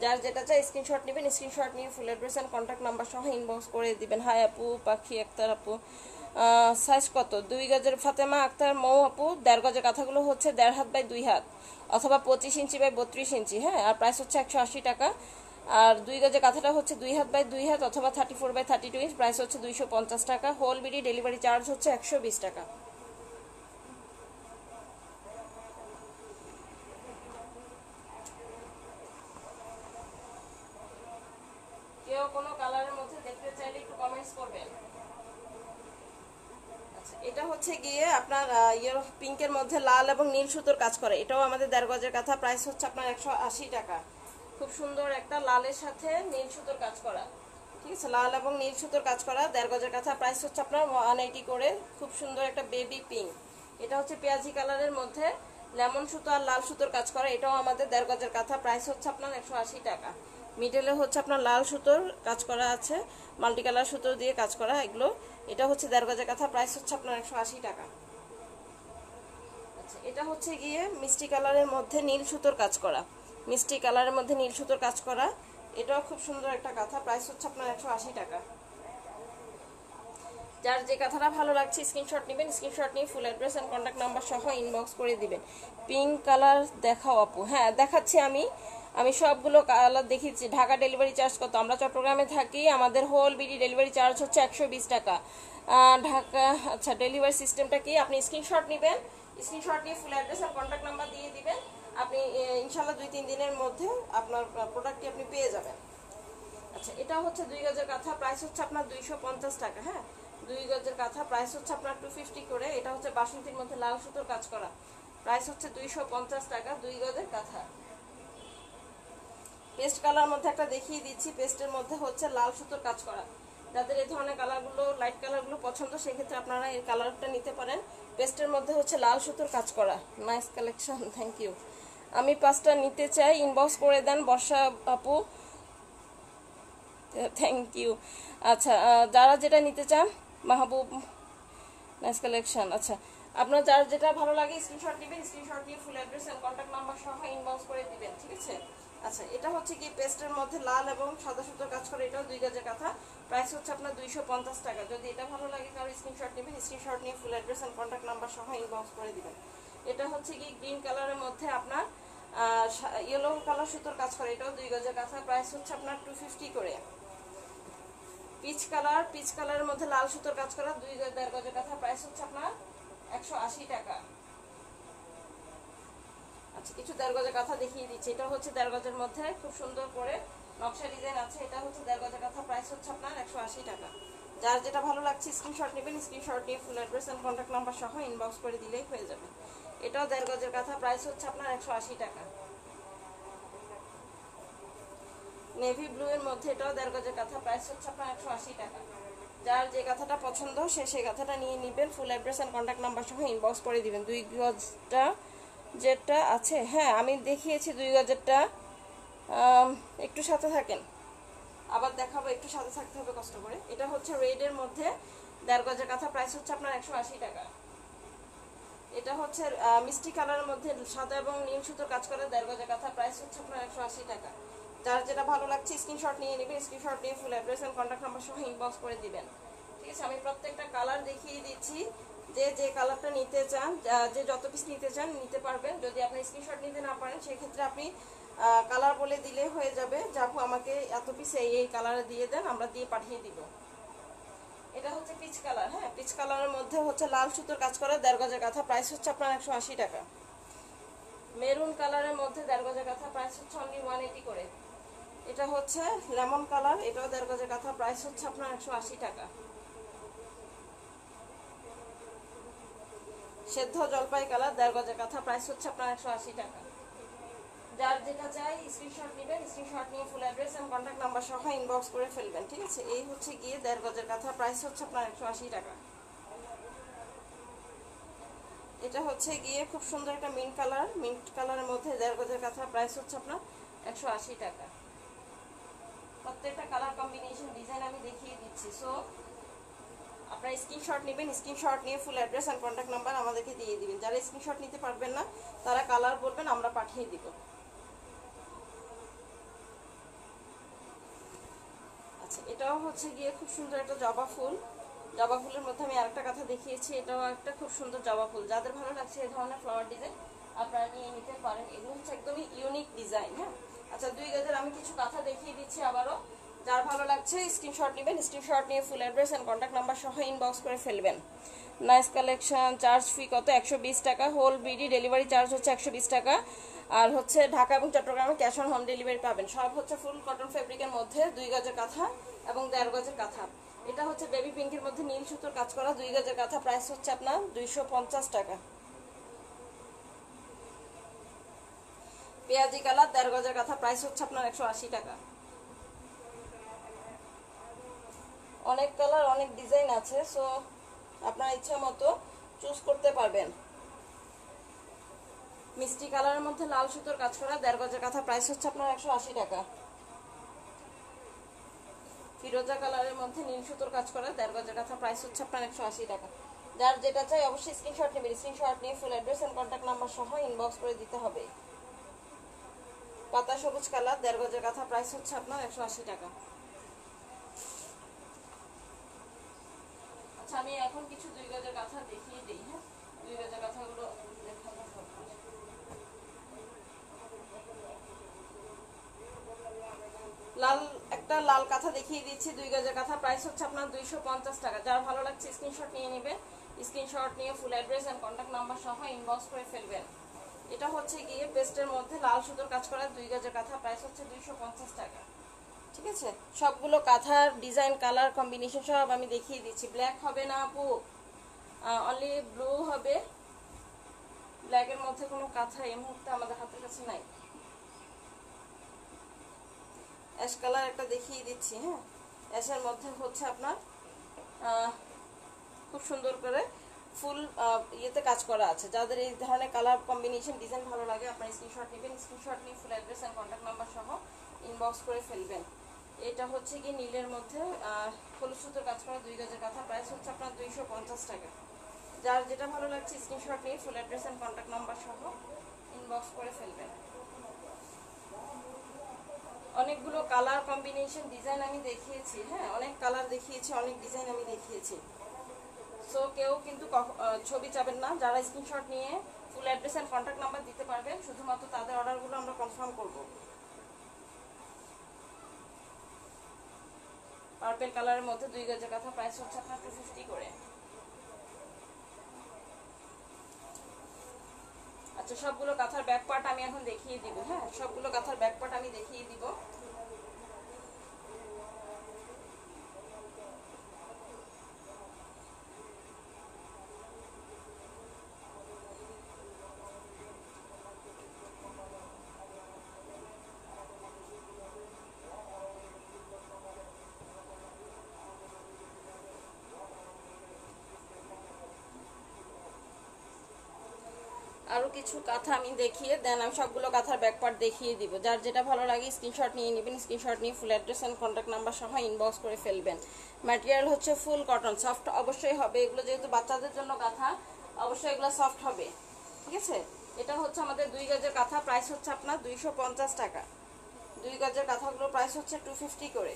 যার যেটা চাই স্ক্রিনশট নেবেন, স্ক্রিনশট নিয়ে full address and contact number সহ ইনবক্স করে দিবেন। হাই আপু, পাখি আক্তার আপু, সাইজ কত? 2 গজের ফাতেমা আক্তার মৌ আপু, 1.5 গজের কাঁথাগুলো হচ্ছে 1.5 হাত বাই 2 হাত অথবা 25 ইঞ্চি বাই 32 ইঞ্চি। হ্যাঁ, আর প্রাইস হচ্ছে 180 টাকা। আর 2 গজের কাঁথাটা হচ্ছে 2 হাত বাই 2 হাত অথবা 34 বাই 32 ইঞ্চ, প্রাইস হচ্ছে 250 টাকা। হোল বিডি ডেলিভারি চার্জ হচ্ছে 120 টাকা। কেউ কোনো কালারের মধ্যে দেখতে চাইলে একটু কমেন্টস করবেন। আচ্ছা, এটা হচ্ছে গিয়ে আপনার ইয়েলো পিঙ্কের মধ্যে লাল এবং নীল সুতোর কাজ করে, এটাও আমাদের 1.5 গজের কাঁথা, প্রাইস হচ্ছে আপনার 180 টাকা। খুব সুন্দর একটা লালের সাথে নীল সুতোর কাজ করা। ঠিক আছে, লাল এবং নীল সুতোর কাজ করা 1.5 গজের কাঁথা, প্রাইস হচ্ছে আপনার 180 করে। খুব সুন্দর একটা বেবি পিঙ্ক, এটা হচ্ছে পেঁয়াজি কালারের মধ্যে লেমন সুতো আর লাল সুতোর কাজ করা, এটাও আমাদের 1.5 গজের কাঁথা, প্রাইস হচ্ছে আপনার 180 টাকা। মিডলে হচ্ছে আপনার লাল সুতোর কাজ করা আছে, মাল্টি কালার সুতো দিয়ে কাজ করা এগুলো, এটা হচ্ছে 1.5 গজের কাঁথা, প্রাইস হচ্ছে আপনার 180 টাকা। আচ্ছা, এটা হচ্ছে গিয়ে মিষ্টি কালারের মধ্যে নীল সুতোর কাজ করা, মিষ্টি কালারের মধ্যে নীল সুতোর কাজ করা, এটাও খুব সুন্দর একটা কাঁথা, প্রাইস হচ্ছে আপনার 180 টাকা। যার যে কাঁথাটা ভালো লাগছে স্ক্রিনশট নেবেন, স্ক্রিনশট নিয়ে full address and contact number সহ ইনবক্স করে দিবেন। পিঙ্ক কালার দেখাও আপু। হ্যাঁ, দেখাচ্ছি আমি সবগুলো কালার দেখিয়েছি। ঢাকা ডেলিভারি চার্জ কত? আমরা চট্টগ্রামে থাকি, আমাদের হোল বিডি ডেলিভারি চার্জ হচ্ছে 120 টাকা ঢাকা। আচ্ছা, ডেলিভারি সিস্টেমটা কি? আপনি স্ক্রিনশট নেবেন, স্ক্রিনশট নিয়ে ফুল অ্যাড্রেস আর কন্ট্যাক্ট নাম্বার দিয়ে দিবেন, আপনি ইনশাল্লাহ 2-3 দিনের মধ্যে আপনার প্রোডাক্টটি আপনি পেয়ে যাবেন। আচ্ছা, আচ্ছা, এটা হচ্ছে 2 গজের কাঁথা, প্রাইস হচ্ছে আপনার 250 টাকা। হ্যাঁ, 2 গজের কাঁথা প্রাইস হচ্ছে আপনার 250 করে। এটা হচ্ছে বাসন্তীর মধ্যে লাল সুতোর কাজ করা, প্রাইস হচ্ছে 250 টাকা 2 গজের কাঁথা। পেস্ট কালার মধ্যে একটা দেখিয়ে দিচ্ছি, পেস্টের মধ্যে হচ্ছে লাল সুতোর কাজ করা। যাদের এই ধরনের কালারগুলো, লাইট কালারগুলো পছন্দ, সেক্ষেত্রে আপনারা এই কালারটা নিতে পারেন। পেস্টের মধ্যে হচ্ছে লাল সুতোর কাজ করা, নাইস কালেকশন, থ্যাংক ইউ। আমি 5টা নিতে চাই, ইনবক্স করে দেন বর্ষা আপু, থ্যাংক ইউ। আচ্ছা, যারা যেটা নিতে চান, মাহবুব, নাইস কালেকশন। আচ্ছা, আপনার যার যেটা ভালো লাগে স্ক্রিনশট নেবেন, স্ক্রিনশট নিয়ে full address and contact number সহ ইনবক্স করে দিবেন, ঠিক আছে? আচ্ছা, এটা হচ্ছে কি পেস্টের মধ্যে লাল এবং সাদা সুতোর কাজ করে, এটাও 2 গজের কাঁথা, প্রাইস হচ্ছে আপনার 250 টাকা। যদি এটা ভালো লাগে কারো স্ক্রিনশট নেবেন, স্ক্রিনশট নিয়ে full address and contact number সহ ইনবক্স করে দিবেন। এটা হচ্ছে কি গ্রিন কালারের মধ্যে আপনার ইয়েলো কালার সুতোর কাজ করে, এটাও 2 গজের কাঁথা, প্রাইস হচ্ছে আপনার 250 করে। পিচ কালারের মধ্যে লাল সুতোর কাজ করা 2.5 গজের কাঁথা, প্রাইস হচ্ছে আপনার 180 টাকা। আচ্ছা, কিছু 1.5 গজের কাঁথা দেখিয়ে দিচ্ছি। এটা হচ্ছে 1.5 গজের মধ্যে খুব সুন্দর করে নকশা ডিজাইন আছে, এটা হচ্ছে 1.5 গজের কাঁথা, প্রাইস হচ্ছে আপনার 180 টাকা। যার যেটা ভালো লাগছে স্ক্রিনশট নেবেন, স্ক্রিনশট নিয়ে full address and contact number সহ ইনবক্স করে দিলেই হয়ে যাবে। এটাও 1.5 গজের কাঁথা, প্রাইস হচ্ছে আপনার 180 টাকা। নেভি ব্লু এর মধ্যে এটাও 1.5 গজের কাঁথা, প্রাইস হচ্ছে আপনার 180 টাকা। যার যে কাঁথাটা পছন্দ সে সেই কাঁথাটা নিয়ে নেবেন, full address and contact number সহ ইনবক্স করে দিবেন। 2 গজটা যেটা আছে, হ্যাঁ আমি দেখিয়েছি 2 গজেরটা, একটু সাথে থাকেন, আবার দেখাবো, একটু সাথে থাকতে হবে কষ্ট করে। এটা হচ্ছে রেডের মধ্যে 1.5 গজের কাঁথা, প্রাইস হচ্ছে আপনার 180 টাকা। এটা হচ্ছে মিষ্টি কালারের মধ্যে সাদা এবং নীল সুতোর কাজ করে 1.5 গজের কাঁথা, প্রাইস হচ্ছে আপনার 180 টাকা। যার যেটা ভালো লাগছে স্ক্রিনশট নিয়ে নেবেন, স্ক্রিনশট নিয়ে full address and contact number সহ ইনবক্স করে দিবেন, ঠিক আছে? আমি প্রত্যেকটা কালার দেখিয়ে দিচ্ছি, যে কালারটা নিতে চান, যে যত পিস নিতে চান নিতে পারবেন। যদি আপনি স্ক্রিনশট নিতে না পারেন সেক্ষেত্রে আপনি কালার বলে দিলে হয়ে যাবে, যে আপু আমাকে এত পিস এই কালারে দিয়ে দেন, আমরা দিয়ে পাঠিয়ে দিব। এটা হচ্ছে পিচ কালার, হ্যাঁ পিচ কালারের মধ্যে হচ্ছে লাল সুতোর কাজ করা 1.5 গজের কাঁথা, প্রাইস হচ্ছে আপনার 180 টাকা। মেরুন কালারের মধ্যে 1.5 গজের কাঁথা, প্রাইস হচ্ছে অনলি 180 করে। এটা হচ্ছে লেমন কালার, এটাও 1.5 গজের কাঁথা, প্রাইস হচ্ছে আপনার 180 টাকা। সেদ্ধ জলপাই কালার 1.5 গজের কাঁথা, প্রাইস হচ্ছে আপনার 180 টাকা। যার যেটা চাই স্ক্রিনশট নেবেন, স্ক্রিনশট নিয়ে full address and contact number সহ ইনবক্স করে ফেলবেন, ঠিক আছে? এই হচ্ছে গিয়ে 1.5 গজের কাঁথা, প্রাইস হচ্ছে আপনার 180 টাকা। এটা হচ্ছে গিয়ে খুব সুন্দর একটা মিন্ট কালারের মধ্যে 1.5 গজের কাঁথা, প্রাইস হচ্ছে আপনার 180 টাকা। প্রত্যেকটা কালার কম্বিনেশন ডিজাইন আমি দেখিয়ে দিচ্ছি। সো আপনারা স্ক্রিনশট নেবেন, স্ক্রিনশট নিয়ে full address and contact number আমাদেরকে দিয়ে দিবেন। যারা স্ক্রিনশট নিতে পারবেন না তারা কালার বলবেন, আমরা পাঠিয়ে দিব। আচ্ছা, এটাও হচ্ছে গিয়ে খুব সুন্দর একটা জবা ফুলের মধ্যে আমি আরেকটা কথা দেখিয়েছি, এটাও একটা খুব সুন্দর জবা ফুল। যাদের ভালো লাগছে এই ধরনের ফ্লাওয়ার ডিজাইন আপনারা নিয়ে নিতে পারেন, এগুলো হচ্ছে একদমই ইউনিক ডিজাইন। হ্যাঁ, আচ্ছা 2 গজের আমি কিছু কথা দেখিয়ে দিচ্ছি আবারও। যার ভালো লাগছে স্ক্রিনশট নেবেন, স্ক্রিনশট নিয়ে full address and contact number সহ ইনবক্স করে ফেলবেন। Nice collection. চার্জ ফি কত? 120 টাকা। হোল বিডি ডেলিভারি চার্জ হচ্ছে 120 টাকা। আর হচ্ছে ঢাকা এবং চট্টগ্রামে ক্যাশ অন হোম ডেলিভারি পাবেন। সব হচ্ছে ফুল কটন ফেব্রিকের মধ্যে 2 গজের কাঁথা এবং 1.5 গজের কাঁথা। এটা হচ্ছে বেবি পিঙ্কের মধ্যে নীল সুতোর কাজ করা 2 গজের কাঁথা, প্রাইস হচ্ছে আপনার 250 টাকা। পেঁয়াজি কালার 1.5 গজের কাঁথা, প্রাইস হচ্ছে আপনার 180 টাকা। অনেক কালার অনেক ডিজাইন আছে, সো আপনার ইচ্ছা মতো চুজ করতে পারবেন। মিষ্টি কালারের মধ্যে লাল সুতোর কাজ করা 1.5 গজের কাঁথা, প্রাইস হচ্ছে আপনার 180 টাকা। ফিরোজা কালারের মধ্যে নীল সুতোর কাজ করা 1.5 গজের কাঁথা, প্রাইস হচ্ছে আপনার 180 টাকা। যার যেটা চাই অবশ্যই স্ক্রিনশট নেবেন, স্ক্রিনশট নিয়ে full address and contact number সহ ইনবক্স করে দিতে হবে। পাতা সবুজ কালার 1.5 গজের কাঁথা, প্রাইস হচ্ছে আপনার 180 টাকা। আচ্ছা, আমি এখন কিছু 2 গজের কাঁথা দেখিয়ে দিই। হ্যাঁ, 2 গজের কাঁথাগুলো দেখানো দরকার। লাল কাঁথা দেখিয়ে দিচ্ছি, 2 গজের কাঁথা, প্রাইস হচ্ছে আপনার 250 টাকা। যার ভালো লাগছে স্ক্রিনশট নিয়ে নেবেন, স্ক্রিনশট নিয়ে full address and contact number সহ ইনবক্স করে ফেলবেন। এটা হচ্ছে গিয়ে পেস্টের মধ্যে লাল সুতোর কাজ করা 2 গজের কাঁথা, প্রাইস হচ্ছে 250 টাকা। ঠিক আছে, সবগুলো কাঁথার ডিজাইন কালার কম্বিনেশন সব আমি দেখিয়ে দিচ্ছি। ব্ল্যাক হবে না আপু, অনলি ব্লু হবে। ব্ল্যাকের মধ্যে কোনো কাঁথা এই মুহূর্তে আমাদের হাতের কাছে নাই। অ্যাশ কালার একটা দেখিয়ে দিচ্ছি। হ্যাঁ, অ্যাশের মধ্যে হচ্ছে আপনার খুব সুন্দর করে ফুল ইয়েতে কাজ করা আছে। যাদের এই ধরনের কালার কম্বিনেশন ডিজাইন ভালো লাগে আপনারা স্ক্রিনশট নেবেন। স্ক্রিনশট নিয়ে full address and contact number সহ ইনবক্স করে ফেলবেন। এটা হচ্ছে কি নীলের মধ্যে হলুদ সুতোর কাজ করা 2 গজের কাঁথা, প্রাইস হচ্ছে আপনার 250 টাকা। যার যেটা ভালো লাগছে স্ক্রিনশট নিয়ে full address and contact number সহ ইনবক্স করে ফেলবেন। অনেকগুলো কালার কম্বিনেশন ডিজাইন আমি দেখিয়েছি। হ্যাঁ, অনেক কালার দেখিয়েছি, অনেক ডিজাইন আমি দেখিয়েছি। সো কেউ কিন্তু ছবি চাবেন না। যারা স্ক্রিনশট নিয়ে full address and contact number দিতে পারবেন, শুধুমাত্র তাদের অর্ডারগুলো আমরা কনফার্ম করব। পার্পল কালারের মধ্যে 2 গজের কাঁথা, প্রাইস হচ্ছে আপনার 250 করে। আচ্ছা, সবগুলো কাঁথার ব্যাক পার্ট আমি এখন দেখিয়ে দিব। হ্যাঁ, সবগুলো কাঁথার ব্যাক পার্ট আমি দেখিয়ে দিব। আরও কিছু কাঁথা আমি দেখিয়ে দেন আমি সবগুলো কাঁথার ব্যাক পার্ট দেখিয়ে দিব। যার যেটা ভালো লাগে স্ক্রিনশট নিয়ে নেবেন। স্ক্রিনশট নিয়ে full address and contact number সহ ইনবক্স করে ফেলবেন। ম্যাটেরিয়াল হচ্ছে ফুল কটন, সফট অবশ্যই হবে। এগুলো যেহেতু বাচ্চাদের জন্য কাঁথা, অবশ্যই এগুলো সফট হবে। ঠিক আছে, এটা হচ্ছে আমাদের 2 গজের কাঁথা, প্রাইস হচ্ছে আপনার 250 টাকা। 2 গজের কাঁথাগুলোর প্রাইস হচ্ছে 250 করে।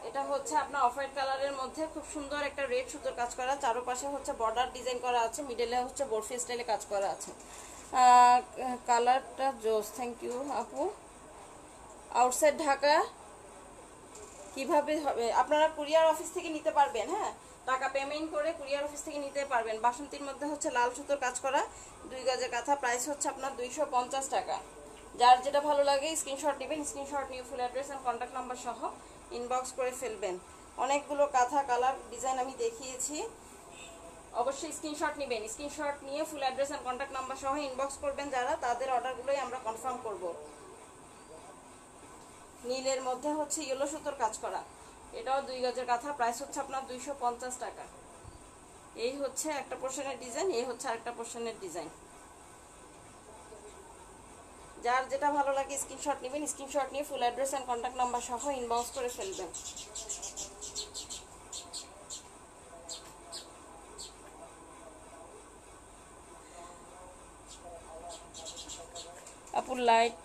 এটা হচ্ছে আপনার অফ হোয়াইট কালারের মধ্যে খুব সুন্দর একটা রেড সুতোর কাজ করা, চারপাশে হচ্ছে বর্ডার ডিজাইন করা আছে, মিডলে হচ্ছে বরফি স্টাইলে কাজ করা আছে। কালারটা জোস, থ্যাংক ইউ আপু। আউটসাইড ঢাকা কিভাবে হবে? আপনারা কুরিয়ার অফিস থেকে নিতে পারবেন। হ্যাঁ, টাকা পেমেন্ট করে কুরিয়ার অফিস থেকে নিতে পারবেন। বাসন্তীর মধ্যে হচ্ছে লাল সুতোর কাজ করা 2 গজের কাঁথা, প্রাইস হচ্ছে আপনার 250 টাকা। যার যেটা ভালো লাগে স্ক্রিনশট নেবেন। স্ক্রিনশট নিয়ে full address and contact number সহ ইনবক্স করে ফেলবেন। অনেকগুলো কাঁথা কালার ডিজাইন আমি দেখিয়েছি, অবশ্যই স্ক্রিনশট নেবেন। স্ক্রিনশট নিয়ে full address and contact number সহ ইনবক্স করবেন। যারা তাদের অর্ডারগুলোই আমরা কনফার্ম করব। নীলের মধ্যে হচ্ছে ইয়েলো সুতোর কাজ করা, এটাও 2 গজের কাঁথা, প্রাইস হচ্ছে আপনার 250 টাকা। এই হচ্ছে একটা পোর্শনের ডিজাইন, এই হচ্ছে আরেকটা পোর্শনের ডিজাইন। যার যেটা ভালো লাগে স্ক্রিনশট নেবেন। স্ক্রিনশট নিয়ে full address and contact number সহ ইনবক্স করে ফেলবেন। আপুর লাইট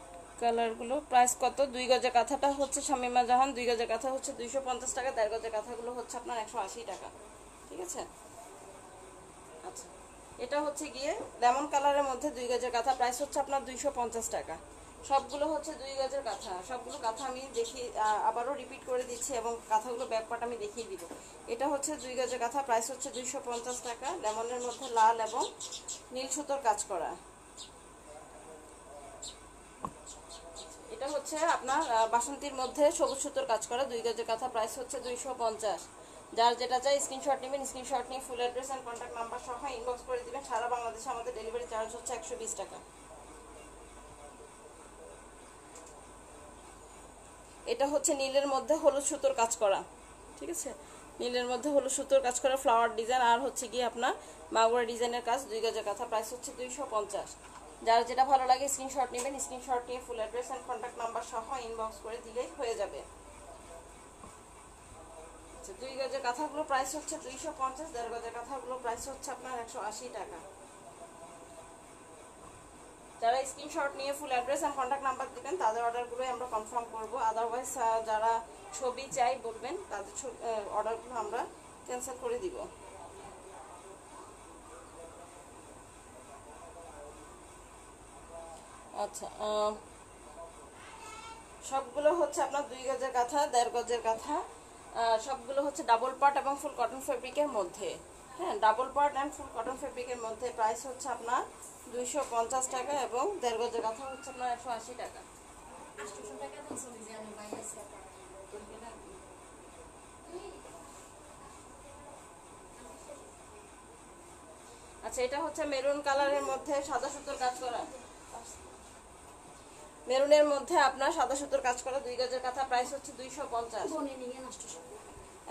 কালারগুলো প্রাইস কত? 2 গজের কাঁথাটা হচ্ছে শামিমা জাহান, 2 গজের কাঁথা হচ্ছে 250 টাকা। 1.5 গজের কাঁথাগুলো হচ্ছে আপনার 180 টাকা। ঠিক আছে, আচ্ছা, এটা হচ্ছে গিয়ে লেমন কালারের মধ্যে 2 গজের কাঁথা, প্রাইস হচ্ছে আপনার 250 টাকা। সবগুলো হচ্ছে 2 গজের কাঁথা। সবগুলো কাঁথা আমি আবারও রিপিট করে দিচ্ছি এবং কাঁথাগুলো ব্যাক পার্ট আমি দেখিয়ে দিব। এটা হচ্ছে 2 গজের কাঁথা, প্রাইস হচ্ছে 250 টাকা। লেমনের মধ্যে লাল এবং নীল সুতোর কাজ করা। এটা হচ্ছে আপনার বাসন্তীর মধ্যে সবুজ সুতোর কাজ করা 2 গজের কাঁথা, প্রাইস হচ্ছে 250। যার যেটা চাই স্ক্রিনশট নেবেন। স্ক্রিনশট নিয়ে full address and contact number সহ ইনবক্স করে দিবেন। সারা বাংলাদেশে আমাদের ডেলিভারি চার্জ হচ্ছে 120 টাকা। এটা হচ্ছে নীলের মধ্যে হলুদ সুতোর কাজ করা। ঠিক আছে, নীলের মধ্যে হলুদ সুতোর কাজ করা ফ্লাওয়ার ডিজাইন, আর হচ্ছে গিয়ে আপনার মাগুরা ডিজাইনের কাজ। 2 গজের কাঁথা, প্রাইস হচ্ছে 250। যার যেটা ভালো লাগে স্ক্রিনশট নেবেন। স্ক্রিনশট নিয়ে full address and contact number সহ ইনবক্স করে দিলেই হয়ে যাবে। 2 গজের কাঁথাগুলো প্রাইস হচ্ছে 250। 1.5 গজের কাঁথাগুলো প্রাইস হচ্ছে আপনার 180 টাকা। যারা স্ক্রিনশট নিয়ে full address and contact number দিবেন তাদের অর্ডারগুলোই আমরা কনফার্ম করব। আদারওয়াইজ যারা ছবি চাই বলবেন, তাদের অর্ডারগুলো আমরা ক্যান্সেল করে দিব। আচ্ছা, সবগুলো হচ্ছে আপনার 2 গজের কাঁথা, 1.5 গজের কাঁথা, সবগুলো হচ্ছে ডাবল পার্ট এবং ফুল কটন ফেব্রিকের মধ্যে। হ্যাঁ, double part and full cotton ফেব্রিকের মধ্যে প্রাইস হচ্ছে আপনার 250 টাকা এবং 1.5 গজের কাঁথা হচ্ছে আপনার 180 টাকা। আচ্ছা, এটা হচ্ছে মেরুন কালারের মধ্যে সাদা সুতোর কাজ করা, মেরুনের মধ্যে আপনার সাদা সুতোর কাজ করা 2 গজের কাঁথা, প্রাইস হচ্ছে 250।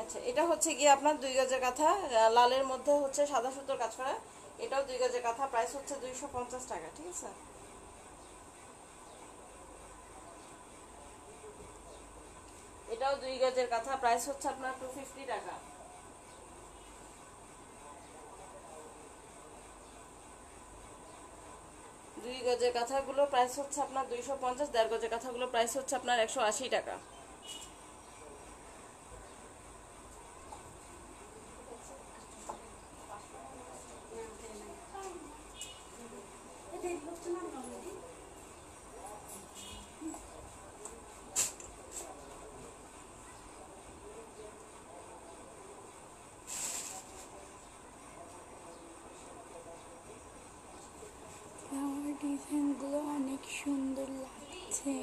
আচ্ছা, এটা হচ্ছে গিয়ে আপনার 2 গজের কাঁথা, লালের মধ্যে হচ্ছে সাদা সুতোর কাজ করা, এটাও 2 গজের কাঁথা, প্রাইস হচ্ছে 250 টাকা। ঠিক আছে, এটাও 2 গজের কাঁথা, প্রাইস হচ্ছে আপনার 250 টাকা। দুই গজের কাঁথাগুলো প্রাইস হচ্ছে আপনার 250, 1.5 গজের কাঁথাগুলো প্রাইস হচ্ছে আপনার 180 টাকা।
ডিজাইনগুলো অনেক সুন্দর লাগছে।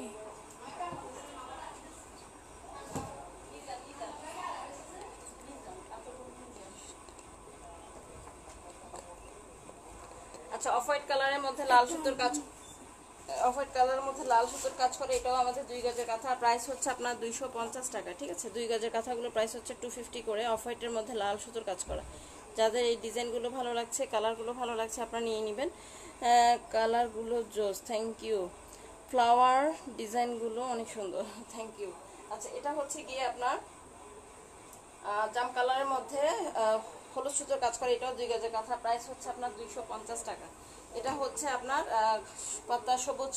আচ্ছা, অফ হোয়াইট কালারের মধ্যে লাল সুতোর কাজ, অফ হোয়াইট কালারের মধ্যে লাল সুতোর কাজ করে, এটাও আমাদের 2 গজের কাঁথা, প্রাইস হচ্ছে আপনার 250 টাকা। ঠিক আছে, 2 গজের কাঁথাগুলো প্রাইস হচ্ছে 250 করে, অফ হোয়াইটের মধ্যে লাল সুতোর কাজ করা। যাদের এই ডিজাইনগুলো ভালো লাগছে, কালারগুলো ভালো লাগছে, আপনারা নিয়ে নেবেন। কালারগুলো জোস, থ্যাংক ইউ। ফ্লাওয়ার ডিজাইনগুলো অনেক সুন্দর, থ্যাংক ইউ। আচ্ছা, এটা হচ্ছে গিয়ে আপনার জাম কালারের মধ্যে হলুদ সুতোর কাজ করে, এটাও 2 গজের কাঁথা, প্রাইস হচ্ছে আপনার 250 টাকা। এটা হচ্ছে আপনার পাতা সবুজ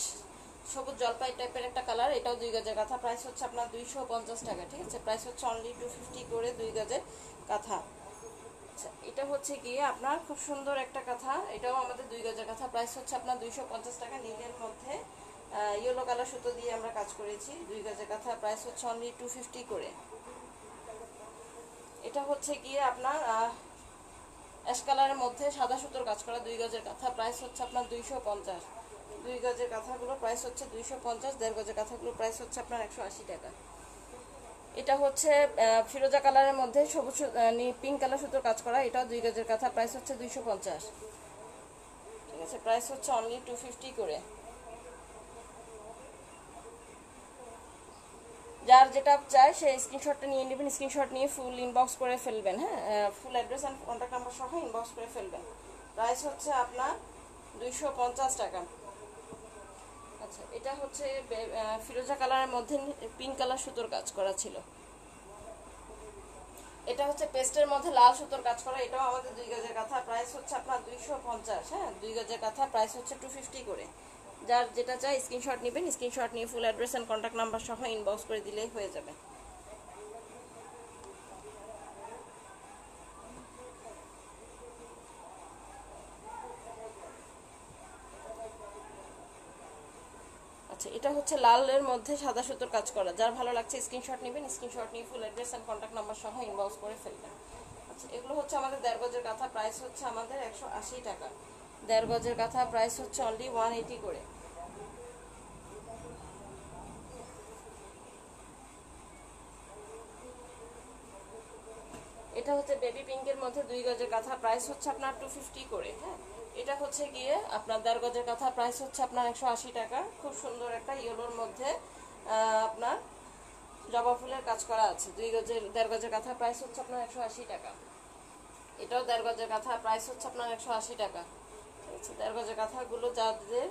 সবুজ জলপাই টাইপের একটা কালার, এটাও 2 গজের কাঁথা, প্রাইস হচ্ছে আপনার 250 টাকা। ঠিক আছে, প্রাইস হচ্ছে অনলি 250 করে 2 গজের কাঁথা। আচ্ছা, এটা হচ্ছে গিয়ে আপনার খুব সুন্দর একটা কাঁথা, এটাও আমাদের 2 গজের কাঁথা, প্রাইস হচ্ছে আপনার 250 টাকা। নীলের মধ্যে ইয়েলো কালার সুতো দিয়ে আমরা কাজ করেছি, 2 গজের কাঁথা, প্রাইস হচ্ছে অনলি 250 করে। এটা হচ্ছে গিয়ে আপনার অ্যাশ কালারের মধ্যে সাদা সুতোর কাজ করা, 2 গজের কাঁথা, প্রাইস হচ্ছে আপনার 250। 2 গজের কাঁথাগুলো প্রাইস হচ্ছে 250, 1.5 গজের কাঁথাগুলো প্রাইস হচ্ছে আপনার 180 টাকা। এটা হচ্ছে ফিরোজা কালারের মধ্যে সবুজ পিঙ্ক কালার সুতোর কাজ করা, এটাও 2 গজের কাঁথা, প্রাইস হচ্ছে 250। ঠিক আছে, প্রাইস হচ্ছে অনলি 250 করে। যার যেটা চাই সে স্ক্রিনশটটা নিয়ে নেবেন, স্ক্রিনশট নিয়ে ফুল ইনবক্স করে ফেলবেন। হ্যাঁ, full address and contact number সহ ইনবক্স করে ফেলবেন। প্রাইস হচ্ছে আপনার 250 টাকা। আচ্ছা, এটা হচ্ছে ফিরোজা কালারের মধ্যে পিঙ্ক কালার সুতোর কাজ করা ছিল, এটা হচ্ছে পেস্টের মধ্যে লাল সুতোর কাজ করা, এটাও আমাদের 2 গজের কাঁথা, প্রাইস হচ্ছে আপনার 250। হ্যাঁ, 2 গজের কাঁথা, প্রাইস হচ্ছে 250 করে। যার যেটা চাই স্ক্রিনশট নেবেন, স্ক্রিনশট নিয়ে full address and contact number সহ ইনবক্স করে দিলেই হয়ে যাবে। আচ্ছা, এটা হচ্ছে লালের মধ্যে সাদা সুতোর কাজ করা, যার ভালো লাগছে স্ক্রিনশট নেবেন, স্ক্রিনশট নিয়ে full address and contact number সহ ইনবক্স করে ফেলবেন। আচ্ছা, এগুলো হচ্ছে আমাদের 1.5 গজের কাঁথা, প্রাইস হচ্ছে আমাদের 180 টাকা। 1.5 গজের কাঁথা, প্রাইস হচ্ছে অনলি 180 করে। এটা হচ্ছে বেবি পিঙ্কের মধ্যে 2 গজের কাঁথা, প্রাইস হচ্ছে আপনার 250 করে। হ্যাঁ, এটা হচ্ছে গিয়ে আপনার 1.5 গজের কাঁথা, প্রাইস হচ্ছে আপনার 180 টাকা। খুব সুন্দর একটা ইয়েলোর মধ্যে আপনার জবা ফুলের কাজ করা আছে, 2 গজের 1.5 গজের কাঁথা, প্রাইস হচ্ছে আপনার 180 টাকা। এটাও 1.5 গজের কাঁথা, প্রাইস হচ্ছে আপনার 180 টাকা। ঠিক আছে, 1.5 গজের কাঁথাগুলো যাদের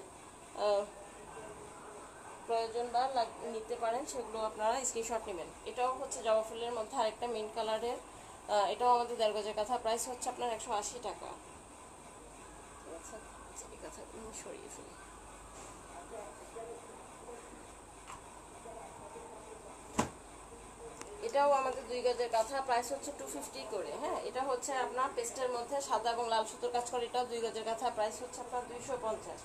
প্রয়োজন বা নিতে পারেন সেগুলো আপনারা স্ক্রিনশট নেবেন। এটাও হচ্ছে জবা ফুলের মধ্যে আরেকটা মিন্ট কালারের, এটাও আমাদের 1.5 গজের কাঁথা, প্রাইস হচ্ছে আপনার 180 টাকা। ঠিক আছে, এই কথাগুলো সরিয়ে ফেলি। এটাও আমাদের 2 গজের কাঁথা, প্রাইস হচ্ছে 250 করে। হ্যাঁ, এটা হচ্ছে আপনার পেস্টের মধ্যে সাদা এবং লাল সুতোর কাজ করে, এটাও 2 গজের কাঁথা, প্রাইস হচ্ছে আপনার 250।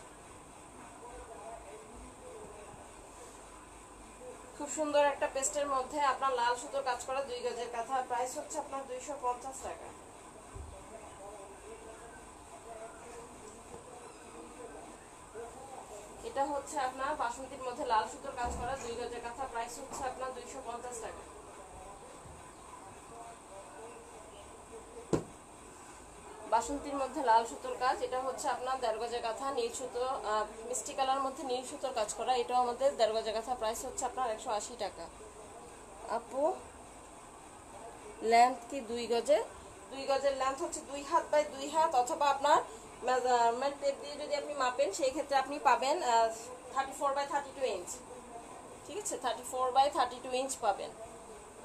খুব সুন্দর একটা পেস্টের মধ্যে আপনার লাল সুতোর কাজ করা 2 গজের কাঁথা, প্রাইস হচ্ছে আপনার 250 টাকা। এটা হচ্ছে আপনার বাসন্তীর মধ্যে লাল সুতোর কাজ করা 2 গজের কাঁথা, প্রাইস হচ্ছে আপনার 250 টাকা। বাসন্তীর মধ্যে লাল সুতোর কাজ, এটা হচ্ছে আপনার 1.5 গজের কাঁথা, নীল সুতো মিষ্টি কালার মধ্যে নীল সুতোর কাজ করা, এটাও আমাদের 1.5 গজের কাঁথা, প্রাইস হচ্ছে আপনার 180 টাকা। আপু লেন্থ কি 2 গজে? 2 গজের লেন্থ হচ্ছে 2 হাত বাই 2 হাত, অথবা আপনার মেজারমেন্ট টেপ দিয়ে যদি আপনি মাপেন সেই ক্ষেত্রে আপনি পাবেন 34 বাই 32 ইঞ্চ। ঠিক আছে, 34 বাই 32 ইঞ্চ পাবেন।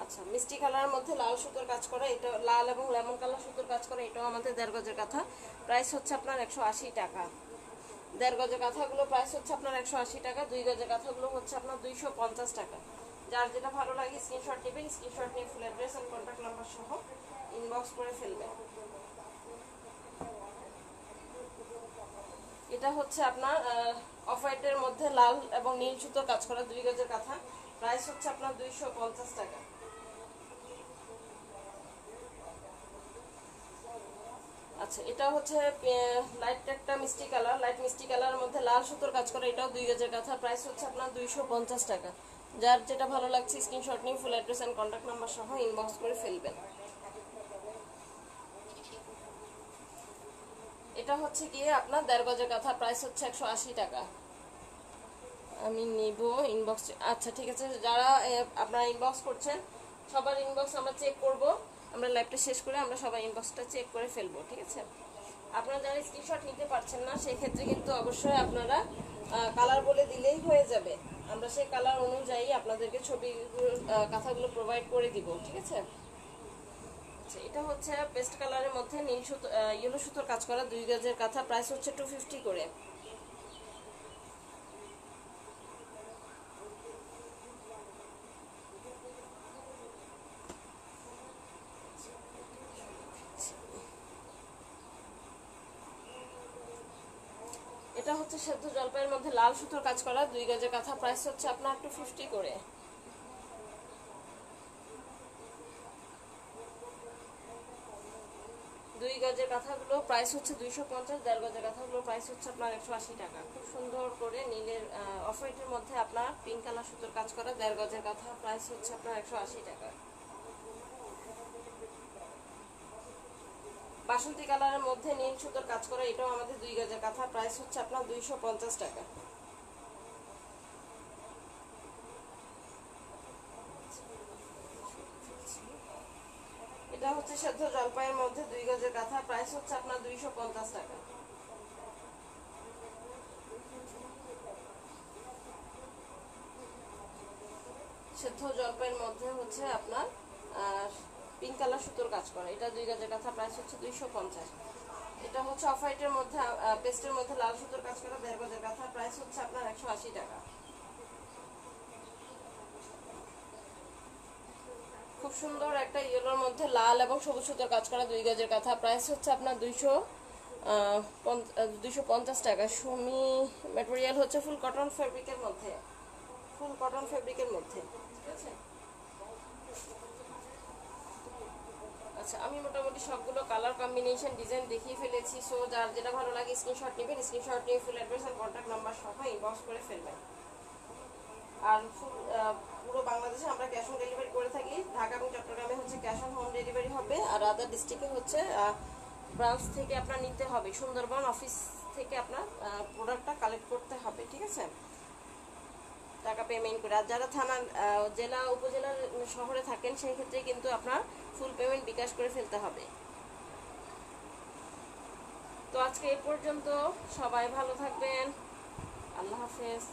আচ্ছা, মিষ্টি কালারের মধ্যে লাল সুতোর কাজ করা, এটা লাল এবং লেমন কালার সুতোর কাজ করা, এটাও আমাদের 1.5 গজের কাঁথা, প্রাইস হচ্ছে আপনার 180 টাকা। 1.5 গজের কাঁথাগুলো প্রাইস হচ্ছে আপনার 180 টাকা, 2 গজের কাঁথাগুলো হচ্ছে আপনার 250 টাকা। যার যেটা ভালো লাগে স্ক্রিনশট নেবেন, স্ক্রিনশট নিয়ে ফুল অ্যাড্রেস আর কন্ট্যাক্ট নাম্বার সহ ইনবক্স করে ফেলবেন। এটা হচ্ছে আপনার অফ হোয়াইটের মধ্যে লাল এবং নীল সুতোর কাজ করা 2 গজের কাঁথা, প্রাইস হচ্ছে আপনার 250 টাকা। আচ্ছা, এটা হচ্ছে লাইট একটা মিষ্টি কালার, লাইট মিষ্টি কালারের মধ্যে লাল সুতোর কাজ করা, এটাও 2 গজের কাঁথা, প্রাইস হচ্ছে আপনার 250 টাকা। যার যেটা ভালো লাগছে স্ক্রিনশট নিয়ে full address and contact number সহ ইনবক্স করে ফেলবেন। এটা হচ্ছে গিয়ে আপনার 1.5 গজের কাঁথা, প্রাইস হচ্ছে 180 টাকা। আমি নিব ইনবক্স। আচ্ছা ঠিক আছে, যারা আপনারা ইনবক্স করছেন সবার ইনবক্স আমরা চেক করব, আমরা লাইভটা শেষ করে আমরা সবার ইনবক্সটা চেক করে ফেলবো। ঠিক আছে, আপনারা যারা স্ক্রিনশট নিতে পারছেন না সেই ক্ষেত্রে কিন্তু অবশ্যই আপনারা কালার বলে দিলেই হয়ে যাবে, আমরা সেই কালার অনুযায়ী আপনাদেরকে ছবি কাঁথাগুলো প্রোভাইড করে দিব। ঠিক আছে, আচ্ছা এটা হচ্ছে পেস্ট কালারের মধ্যে নীল সুতো ইয়েলো সুতোর কাজ করা 2 গজের কাঁথা, প্রাইস হচ্ছে 250 করে। এটা হচ্ছে সেদ্ধ জলপাইয়ের মধ্যে লাল সুতোর কাজ করা 2 গজের কাঁথা, প্রাইস হচ্ছে আপনার 250 করে। দুই গজের কাঁথাগুলো প্রাইস হচ্ছে 250, 1.5 গজের কাঁথাগুলো প্রাইস হচ্ছে আপনার 180 টাকা। খুব সুন্দর করে নীলের অফ হোয়াইটের মধ্যে আপনার পিঙ্ক কালার সুতোর কাজ করা 1.5 গজের কাঁথা, প্রাইস হচ্ছে আপনার 180 টাকা। বাসন্তী কালারের মধ্যে নীল সুতোর কাজ করা, এটাও আমাদের 2 গজের কাঁথা, প্রাইস হচ্ছে আপনার 250 টাকা। এটা হচ্ছে সেদ্ধ জলপাইয়ের মধ্যে 2 গজের কাঁথা, প্রাইস হচ্ছে আপনার 250 টাকা। সেদ্ধ জলপাইয়ের মধ্যে হচ্ছে আপনার পিঙ্ক কালার সুতোর কাজ করা, এটা 2 গজের কাঁথা, প্রাইস হচ্ছে 250। এটা হচ্ছে অফ হোয়াইটের মধ্যে পেস্টের মধ্যে লাল সুতোর কাজ করা 1.5 গজের কাঁথা, প্রাইস হচ্ছে আপনার 180 টাকা। খুব সুন্দর একটা ইয়েলোর মধ্যে লাল এবং সবুজ সুতোর কাজ করা 2 গজের কাঁথা, প্রাইস হচ্ছে আপনার 250 টাকা। সুমি ম্যাটেরিয়াল হচ্ছে ফুল কটন ফেব্রিকের মধ্যে, ফুল কটন ফেব্রিকের মধ্যে। ঠিক আছে, আচ্ছা আমি মোটামুটি সবগুলো কালার কম্বিনেশন ডিজাইন দেখিয়ে ফেলেছি। সো যার যেটা ভালো লাগে স্ক্রিনশট নেবেন, স্ক্রিনশট নিয়ে ফুল অ্যাড্রেস আর কন্ট্যাক্ট নাম্বার সহ ইনবক্স করে ফেলবেন। আর পুরো বাংলাদেশে আমরা ক্যাশ অন ডেলিভারি করে থাকি, ঢাকা এবং চট্টগ্রামে হচ্ছে ক্যাশ অন হোম ডেলিভারি হবে, আর আদার ডিস্ট্রিক্টে হচ্ছে ব্রাঞ্চ থেকে আপনার নিতে হবে, সুন্দরবন অফিস থেকে আপনার প্রোডাক্টটা কালেক্ট করতে হবে। ঠিক আছে, টাকা পেমেন্ট করে। আর যারা থানা জেলা উপজেলার শহরে থাকেন সেই ক্ষেত্রে কিন্তু আপনার ফুল পেমেন্ট বিকাশ করে ফেলতে হবে। তো আজকে এই পর্যন্ত, সবাই ভালো থাকবেন, আল্লাহ হাফেজ।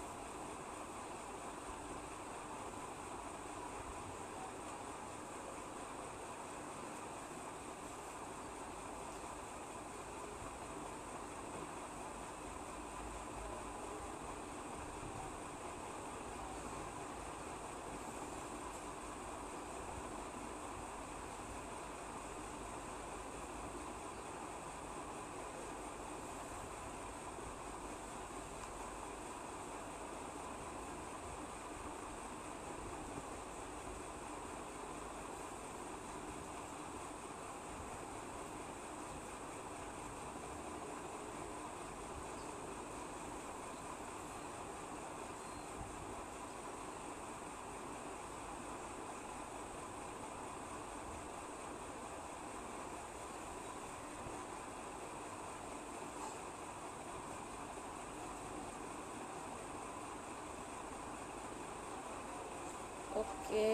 ওকে,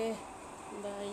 বাই।